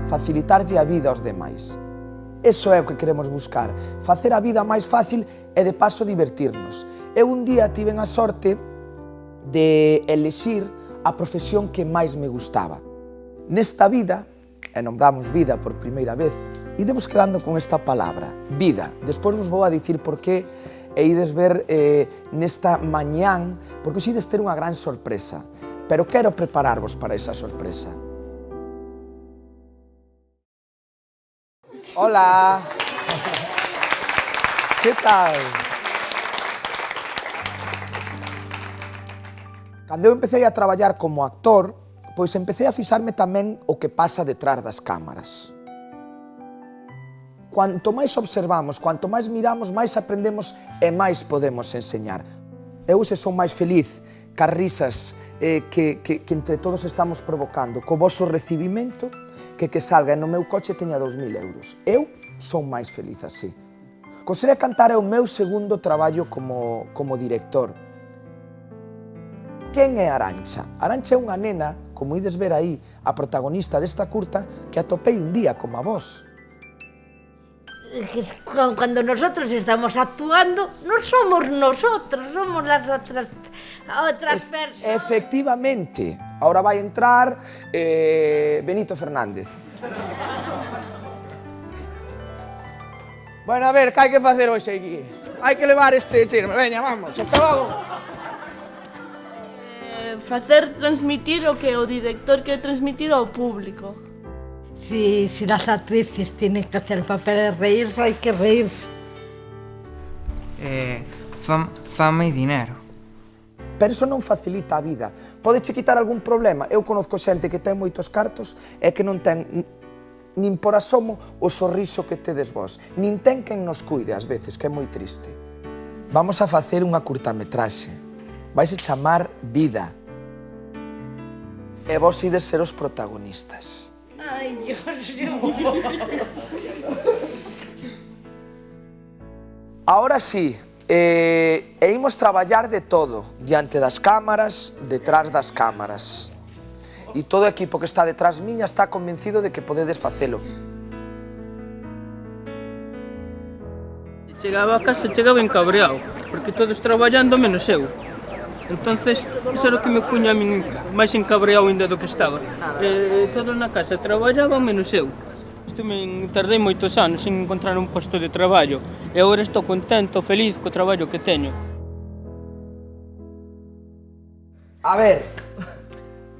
facilitarlle a vida aos demais. Eso é o que queremos buscar, facer a vida máis fácil e de paso divertirnos. Eu un día tiven a sorte de elexir a profesión que máis me gustaba. Nesta vida, e nombramos vida por primeira vez, idemos quedando con esta palabra, vida. Despois vos vou a dicir por qué e ides ver nesta mañán, porque os ides ter unha gran sorpresa, pero quero prepararvos para esa sorpresa. Hola! Que tal? Cando eu empecé a traballar como actor, pois empecé a fixarme tamén o que pasa detrás das cámaras. Cuanto máis observamos, cuanto máis miramos, máis aprendemos e máis podemos enseñar. Eu se son máis feliz cas risas que entre todos estamos provocando, co voso recibimento, que salga no meu coche teña 2.000 euros. Eu son máis feliz así. Coser e cantar é o meu segundo traballo como director. Quen é Arantxa? Arantxa é unha nena, como ides ver aí, a protagonista desta curta, que atopei un día como a vos. Cuando nosotros estamos actuando, no somos nosotros, somos las otras personas. Efectivamente. Ahora vai entrar Benito Fernández. Bueno, a ver, que hai que facer hoxe aquí? Hai que levar este chisme. Veña, vamos, hasta logo. Facer transmitir o que o director quere transmitir ao público. Si las actrices tienen que hacer papeles reírse, hay que reírse. Fama e dinero. Pero eso non facilita a vida. Podeche quitar algún problema. Eu conozco xente que ten moitos cartos e que non ten nin por asomo o sorriso que tedes vós, nin ten quen nos cuide ás veces, que é moi triste. Vamos a facer unha curtametraxe. Vaise chamar Vida. E vos ides ser os protagonistas. Ay, Dios mío. Ahora sí, imos traballar de todo, diante das cámaras, detrás das cámaras. E todo o equipo que está detrás miña está convencido de que podedes facelo. Chegaba a casa, chegaba encabreado, porque todos traballando menos eu. Entonces, iso era o que me puña a min máis encabreado ainda do que estaba. Todos na casa traballaban menos eu. Tardei moitos anos en encontrar un posto de traballo e agora estou contento, feliz co traballo que teño. A ver,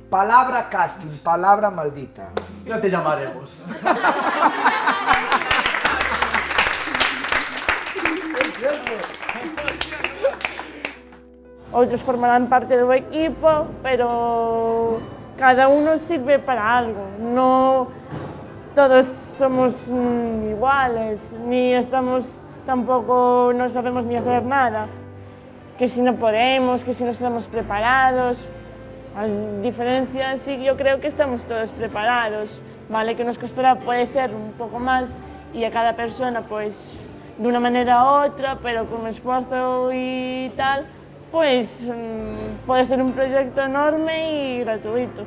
palabra casting, palabra maldita. Ya te llamaremos. Outros formarán parte do equipo, pero cada uno sirve para algo. No todos somos iguales, ni estamos tampoco no sabemos ni hacer nada. Que si no podemos, que si no estamos preparados. A diferencia, sí, yo creo que estamos todos preparados, ¿vale? Que nos costará, puede ser un poco más, y a cada persona, pues, de una manera u otra, pero con esfuerzo y tal, pues, pode ser un proxecto enorme e gratuito.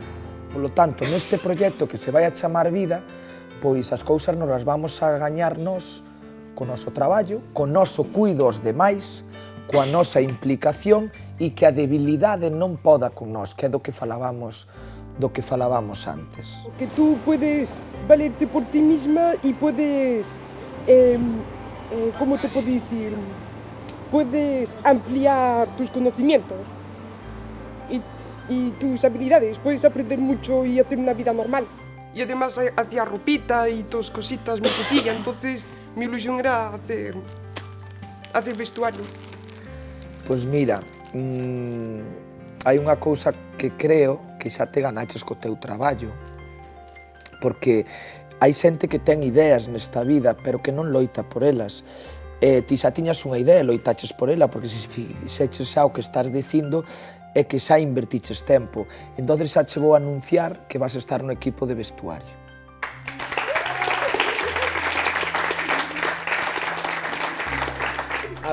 Polo tanto, neste proxecto que se vai a chamar Vida, pois as cousas nos as vamos a gañar nós co noso traballo, co noso cuido aos demais, coa nosa implicación e que a debilidade non poda con nós, que é do que falábamos antes. Que tú puedes valerte por ti misma y puedes, ¿cómo te puedo decir? Puedes ampliar tus conocimientos y tus habilidades, puedes aprender mucho y hacer una vida normal. Y además hacía ropita y tus cositas muy sencillas, entonces mi ilusión era hacer vestuario. Pois mira, hai unha cousa que creo que xa te ganaches co teu traballo, porque hai xente que ten ideas nesta vida, pero que non loita por elas. Ti xa tiñas unha idea e loitaches por ela, porque se fixeches xa o que estás dicindo é que xa invertiches tempo. Entón xa che vou anunciar que vas a estar no equipo de vestuario.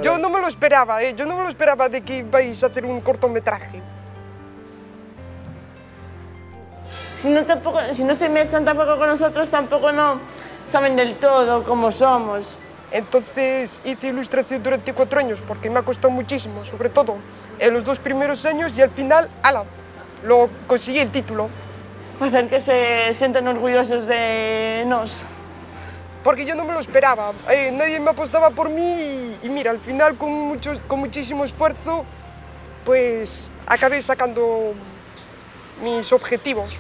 Yo no me lo esperaba, yo no me lo esperaba de que vais a hacer un cortometraje. si no se mezclan tampoco con nosotros, tampoco no saben del todo cómo somos. Entonces hice ilustración durante 4 años porque me ha costado muchísimo, sobre todo en los 2 primeros años y al final, ¡ala!, lo conseguí el título. Hacer que se sientan orgullosos de nos. Porque yo no me lo esperaba, nadie me apostaba por mí y mira, al final con muchísimo esfuerzo, pues acabé sacando mis objetivos.